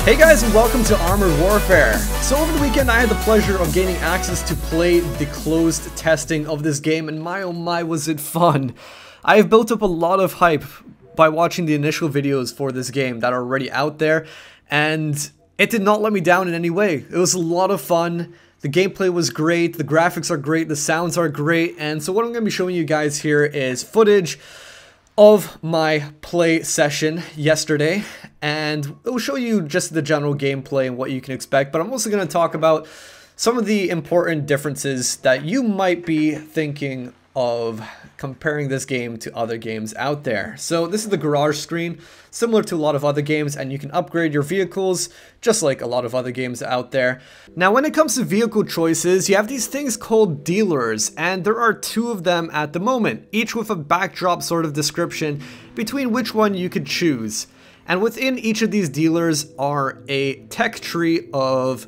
Hey guys, and welcome to Armored Warfare. So over the weekend I had the pleasure of gaining access to play the closed testing of this game, and my oh my was it fun. I have built up a lot of hype by watching the initial videos for this game that are already out there, and it did not let me down in any way. It was a lot of fun. The gameplay was great, the graphics are great, the sounds are great, and so what I'm going to be showing you guys here is footage of my play session yesterday, and it will show you just the general gameplay and what you can expect, but I'm also going to talk about some of the important differences that you might be thinking of comparing this game to other games out there. So this is the garage screen, similar to a lot of other games, and you can upgrade your vehicles just like a lot of other games out there. Now when it comes to vehicle choices, you have these things called dealers, and there are two of them at the moment, each with a backdrop sort of description between which one you could choose. And within each of these dealers are a tech tree of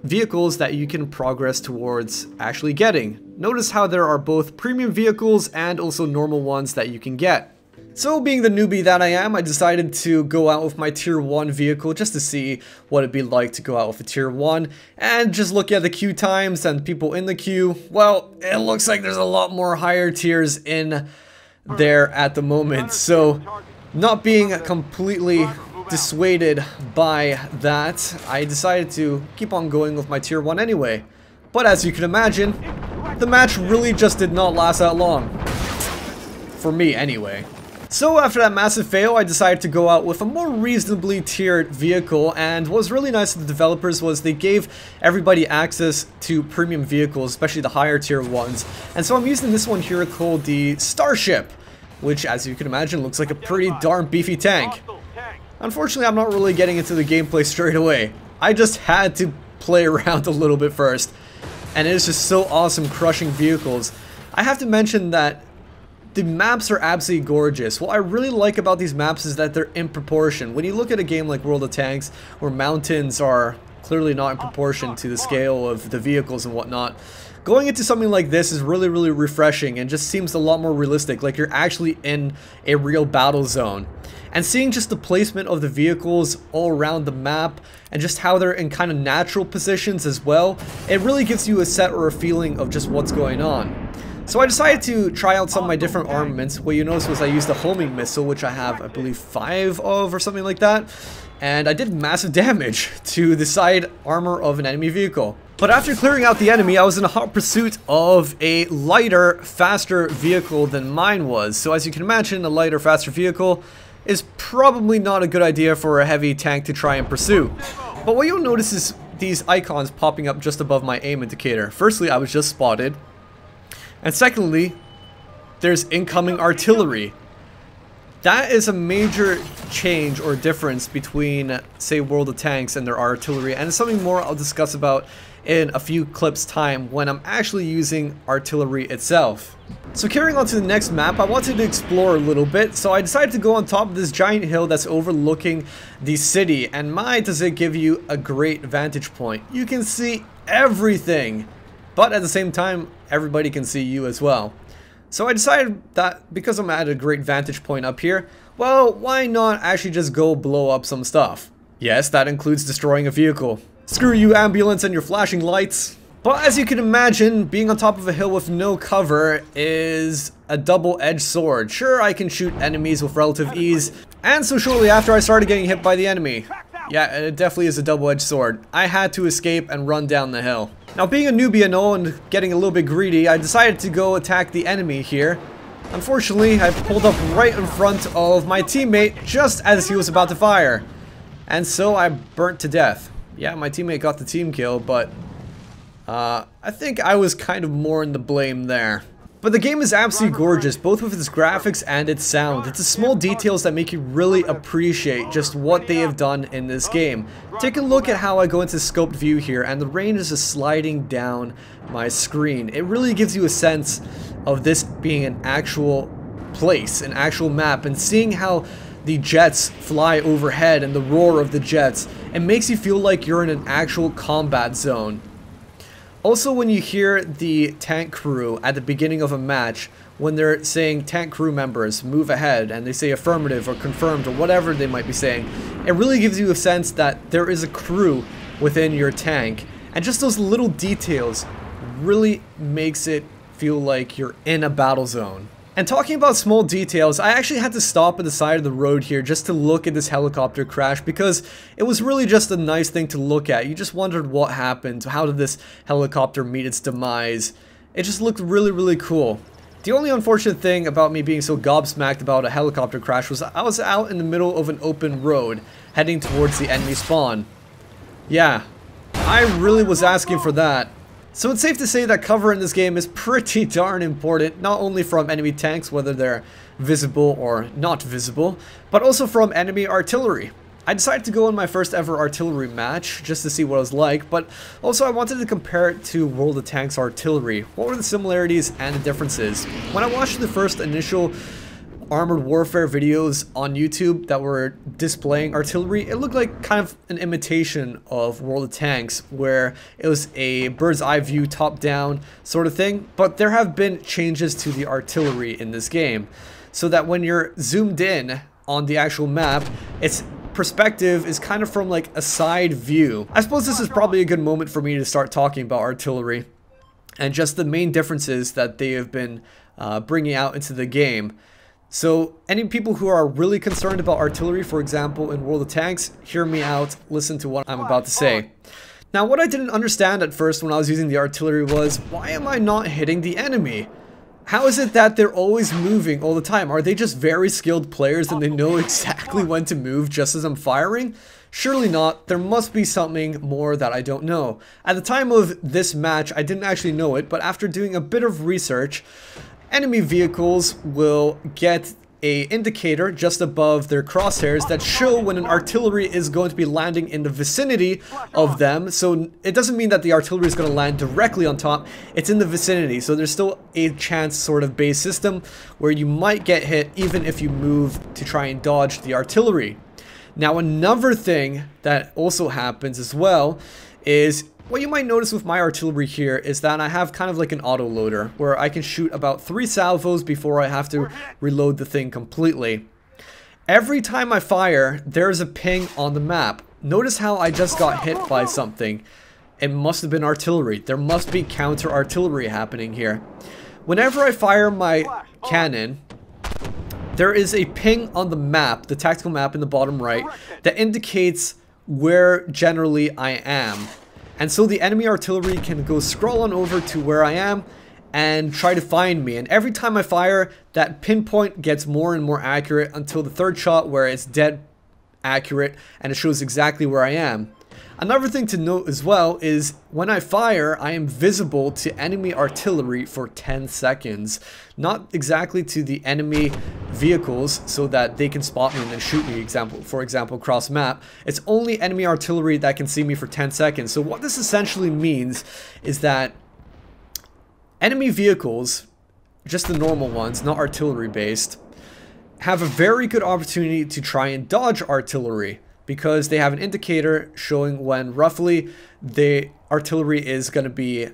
vehicles that you can progress towards actually getting. Notice how there are both premium vehicles and also normal ones that you can get. So being the newbie that I am, I decided to go out with my tier 1 vehicle just to see what it'd be like to go out with a tier 1 and just look at the queue times and people in the queue. Well, it looks like there's a lot more higher tiers in there at the moment, so not being completely dissuaded by that, I decided to keep on going with my tier 1 anyway. But as you can imagine, the match really just did not last that long. For me anyway. So after that massive fail, I decided to go out with a more reasonably tiered vehicle, and what was really nice to the developers was they gave everybody access to premium vehicles, especially the higher tier ones. And so I'm using this one here called the Starship, which as you can imagine looks like a pretty darn beefy tank. Unfortunately, I'm not really getting into the gameplay straight away. I just had to play around a little bit first, and it is just so awesome crushing vehicles. I have to mention that the maps are absolutely gorgeous. What I really like about these maps is that they're in proportion. When you look at a game like World of Tanks, where mountains are clearly not in proportion to the scale of the vehicles and whatnot, going into something like this is really refreshing and just seems a lot more realistic, like you're actually in a real battle zone. And seeing just the placement of the vehicles all around the map and just how they're in kind of natural positions as well, it really gives you a set or a feeling of just what's going on. So I decided to try out some of my different armaments. What you noticed was I used the homing missile, which I have, I believe, 5 of or something like that. And I did massive damage to the side armor of an enemy vehicle. But after clearing out the enemy, I was in a hot pursuit of a lighter, faster vehicle than mine was. So as you can imagine, a lighter, faster vehicle is probably not a good idea for a heavy tank to try and pursue. But what you'll notice is these icons popping up just above my aim indicator. Firstly, I was just spotted. And secondly, there's incoming artillery. That is a major change or difference between, say, World of Tanks and their artillery, and it's something more I'll discuss about in a few clips time when I'm actually using artillery itself. So carrying on to the next map, I wanted to explore a little bit, so I decided to go on top of this giant hill that's overlooking the city, and my does it give you a great vantage point. You can see everything, but at the same time, everybody can see you as well. So I decided that because I'm at a great vantage point up here, well, why not actually just go blow up some stuff? Yes, that includes destroying a vehicle. Screw you, ambulance, and your flashing lights. But as you can imagine, being on top of a hill with no cover is a double-edged sword. Sure, I can shoot enemies with relative ease, and so shortly after I started getting hit by the enemy. Yeah, it definitely is a double-edged sword. I had to escape and run down the hill. Now, being a newbie and all and getting a little bit greedy, I decided to go attack the enemy here. Unfortunately, I pulled up right in front of my teammate just as he was about to fire. And so I burnt to death. Yeah, my teammate got the team kill, but I think I was kind of more in the blame there. But the game is absolutely gorgeous, both with its graphics and its sound. It's the small details that make you really appreciate just what they have done in this game. Take a look at how I go into scoped view here, and the rain is just sliding down my screen. It really gives you a sense of this being an actual place, an actual map, and seeing how the jets fly overhead and the roar of the jets, it makes you feel like you're in an actual combat zone. Also, when you hear the tank crew at the beginning of a match, when they're saying tank crew members, move ahead, and they say affirmative or confirmed or whatever they might be saying, it really gives you a sense that there is a crew within your tank. And just those little details really makes it feel like you're in a battle zone. And talking about small details, I actually had to stop at the side of the road here just to look at this helicopter crash because it was really just a nice thing to look at. You just wondered what happened, how did this helicopter meet its demise. It just looked really, really cool. The only unfortunate thing about me being so gobsmacked about a helicopter crash was I was out in the middle of an open road heading towards the enemy spawn. Yeah, I really was asking for that. So it's safe to say that cover in this game is pretty darn important, not only from enemy tanks, whether they're visible or not visible, but also from enemy artillery. I decided to go on my first ever artillery match just to see what it was like, but also I wanted to compare it to World of Tanks artillery. What were the similarities and the differences? When I watched the first initial armored warfare videos on YouTube that were displaying artillery, it looked like kind of an imitation of World of Tanks, where it was a bird's eye view, top down sort of thing, but there have been changes to the artillery in this game, so that when you're zoomed in on the actual map, its perspective is kind of from like a side view. I suppose this is probably a good moment for me to start talking about artillery and just the main differences that they have been bringing out into the game. So any people who are really concerned about artillery, for example in World of Tanks, hear me out, listen to what I'm about to say. Now, what I didn't understand at first when I was using the artillery was, why am I not hitting the enemy? How is it that they're always moving all the time? Are they just very skilled players and they know exactly when to move just as I'm firing? Surely not. There must be something more that I don't know. At the time of this match, I didn't actually know it, but after doing a bit of research, enemy vehicles will get an indicator just above their crosshairs that show when an artillery is going to be landing in the vicinity of them. So it doesn't mean that the artillery is going to land directly on top, it's in the vicinity. So there's still a chance sort of base system where you might get hit even if you move to try and dodge the artillery. Now, another thing that also happens as well is, what you might notice with my artillery here is that I have kind of like an auto loader where I can shoot about 3 salvos before I have to reload the thing completely. Every time I fire, there's a ping on the map. Notice how I just got hit by something. It must have been artillery. There must be counter artillery happening here. Whenever I fire my cannon, there is a ping on the map, the tactical map in the bottom right, that indicates where generally I am. And so the enemy artillery can go scroll on over to where I am and try to find me. And every time I fire, that pinpoint gets more and more accurate until the third shot where it's dead accurate and it shows exactly where I am. Another thing to note as well is when I fire, I am visible to enemy artillery for 10 seconds. Not exactly to the enemy vehicles so that they can spot me and then shoot me, for example, cross map. It's only enemy artillery that can see me for 10 seconds. So what this essentially means is that enemy vehicles, just the normal ones, not artillery based, have a very good opportunity to try and dodge artillery, because they have an indicator showing when roughly the artillery is going to be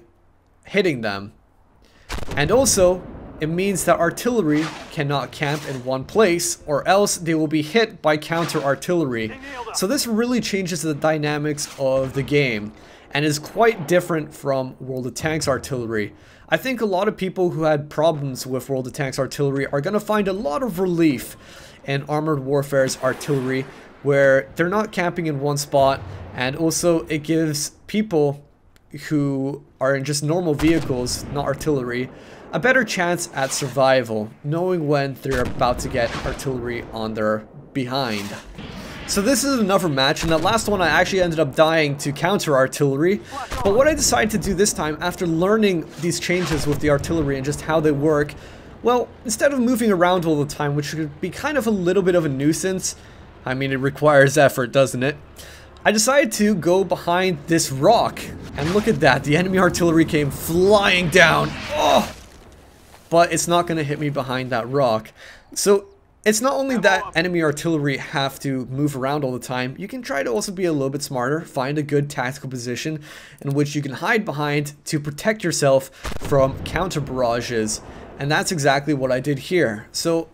hitting them. And also, it means that artillery cannot camp in one place, or else they will be hit by counter artillery. So this really changes the dynamics of the game, and is quite different from World of Tanks artillery. I think a lot of people who had problems with World of Tanks artillery are going to find a lot of relief in Armored Warfare's artillery, where they're not camping in one spot, and also it gives people who are in just normal vehicles, not artillery, a better chance at survival, knowing when they're about to get artillery on their behind. So this is another match, and the last one I actually ended up dying to counter artillery. But what I decided to do this time, after learning these changes with the artillery and just how they work, well, instead of moving around all the time, which could be kind of a little bit of a nuisance, I mean, it requires effort, doesn't it? I decided to go behind this rock, and look at that, the enemy artillery came flying down. Oh! But it's not going to hit me behind that rock. So it's not only that enemy artillery have to move around all the time, you can try to also be a little bit smarter, find a good tactical position in which you can hide behind to protect yourself from counter barrages. And that's exactly what I did here. So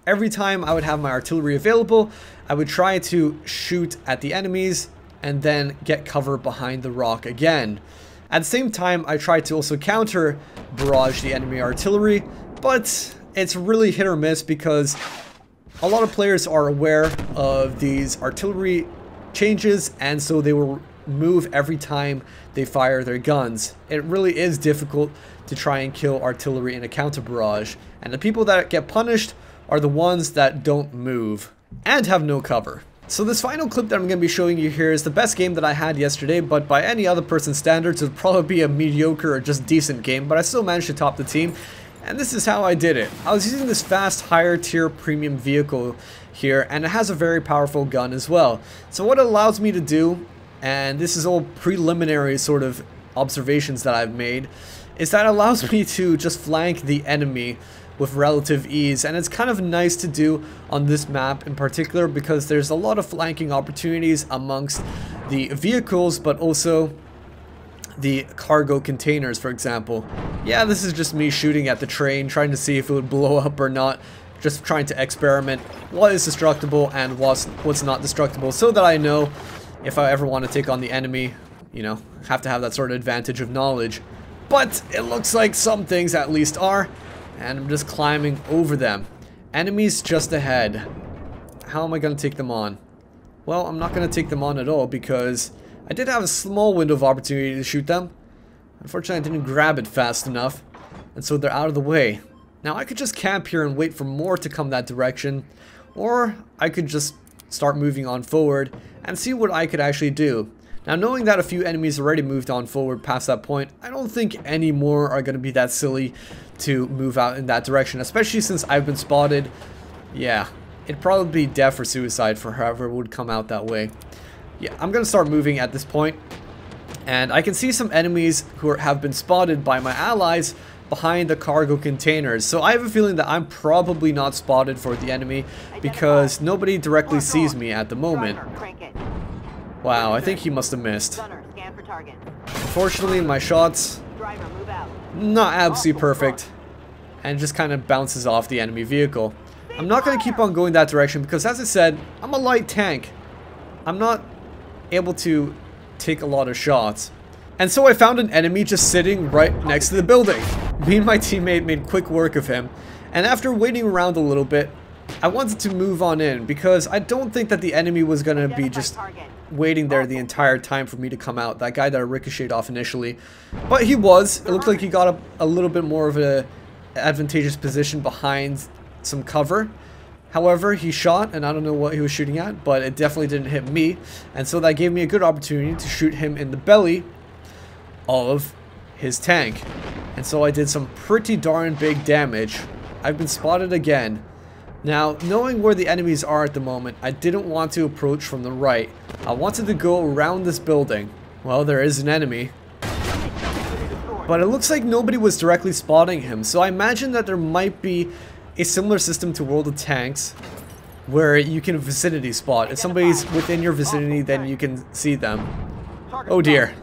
every time I would have my artillery available, I would try to shoot at the enemies and then get cover behind the rock again. At the same time, I tried to also counter barrage the enemy artillery, but it's really hit or miss because a lot of players are aware of these artillery changes, and so they will move every time they fire their guns. It really is difficult to try and kill artillery in a counter barrage, and the people that get punished are the ones that don't move and have no cover. So this final clip that I'm going to be showing you here is the best game that I had yesterday, but by any other person's standards it would probably be a mediocre or just decent game, but I still managed to top the team. And this is how I did it. I was using this fast, higher tier premium vehicle here, and it has a very powerful gun as well. So what it allows me to do, and this is all preliminary sort of observations that I've made, is that it allows me to just flank the enemy with relative ease. And it's kind of nice to do on this map in particular because there's a lot of flanking opportunities amongst the vehicles, but also the cargo containers, for example. Yeah, this is just me shooting at the train, trying to see if it would blow up or not. Just trying to experiment what is destructible and what's not destructible, so that I know if I ever want to take on the enemy, you know, have to have that sort of advantage of knowledge. But it looks like some things at least are, and I'm just climbing over them. Enemies just ahead. How am I going to take them on? Well, I'm not going to take them on at all because I did have a small window of opportunity to shoot them. Unfortunately, I didn't grab it fast enough, and so they're out of the way. Now, I could just camp here and wait for more to come that direction, or I could just start moving on forward and see what I could actually do. Now, knowing that a few enemies already moved on forward past that point, I don't think any more are going to be that silly to move out in that direction, especially since I've been spotted. Yeah, it'd probably be death or suicide for whoever would come out that way. Yeah, I'm going to start moving at this point, and I can see some enemies who have been spotted by my allies behind the cargo containers. So I have a feeling that I'm probably not spotted for the enemy because nobody directly sees me at the moment. Wow, I think he must have missed. Unfortunately, my shots not absolutely perfect and just kind of bounces off the enemy vehicle. I'm not going to keep on going that direction because, as I said, I'm a light tank. I'm not able to take a lot of shots. And so I found an enemy just sitting right next to the building. Me and my teammate made quick work of him, and after waiting around a little bit, I wanted to move on in because I don't think that the enemy was going to be just waiting there the entire time for me to come out. That guy that I ricocheted off initially. But he was. It looked like he got a little bit more of an advantageous position behind some cover. However, he shot, and I don't know what he was shooting at, but it definitely didn't hit me. And so that gave me a good opportunity to shoot him in the belly of his tank. And so I did some pretty darn big damage. I've been spotted again. Now, knowing where the enemies are at the moment, I didn't want to approach from the right. I wanted to go around this building. Well, there is an enemy, but it looks like nobody was directly spotting him. So I imagine that there might be a similar system to World of Tanks where you can vicinity spot. If somebody's within your vicinity, then you can see them. Oh dear.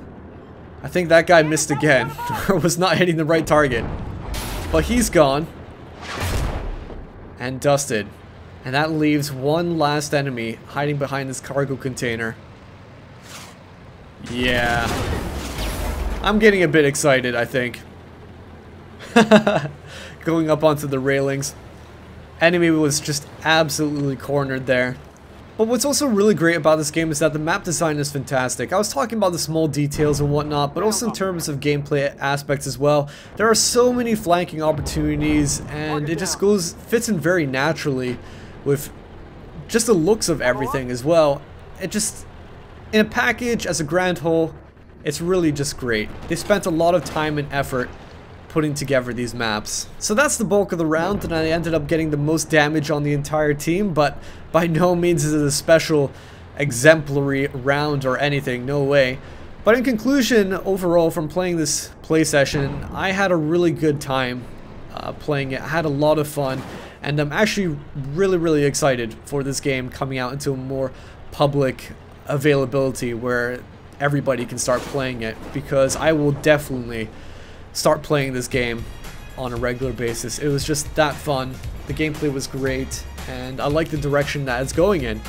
I think that guy missed again, or was not hitting the right target. But he's gone. And dusted. And that leaves one last enemy hiding behind this cargo container. Yeah. I'm getting a bit excited, I think. Going up onto the railings. Enemy was just absolutely cornered there. But what's also really great about this game is that the map design is fantastic. I was talking about the small details and whatnot, but also in terms of gameplay aspects as well. There are so many flanking opportunities, and it just fits in very naturally with just the looks of everything as well. It just, in a package as a grand whole, it's really just great. They spent a lot of time and effort putting together these maps. So that's the bulk of the round, and I ended up getting the most damage on the entire team, but by no means is it a special exemplary round or anything, no way. But in conclusion, overall, from playing this play session, I had a really good time playing it. I had a lot of fun, and I'm actually really excited for this game coming out into a more public availability where everybody can start playing it, because I will definitely start playing this game on a regular basis. It was just that fun. The gameplay was great, and I like the direction that it's going in.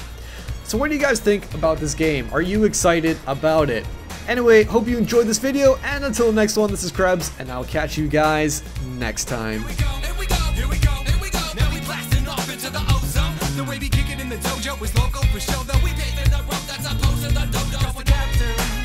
So what do you guys think about this game? Are you excited about it? Anyway, hope you enjoyed this video, and until the next one, this is Krebs, and I'll catch you guys next time. The way we kick it in the dojo is local for show, though we paving the road that's opposed to the dodo. KrebsCOHO.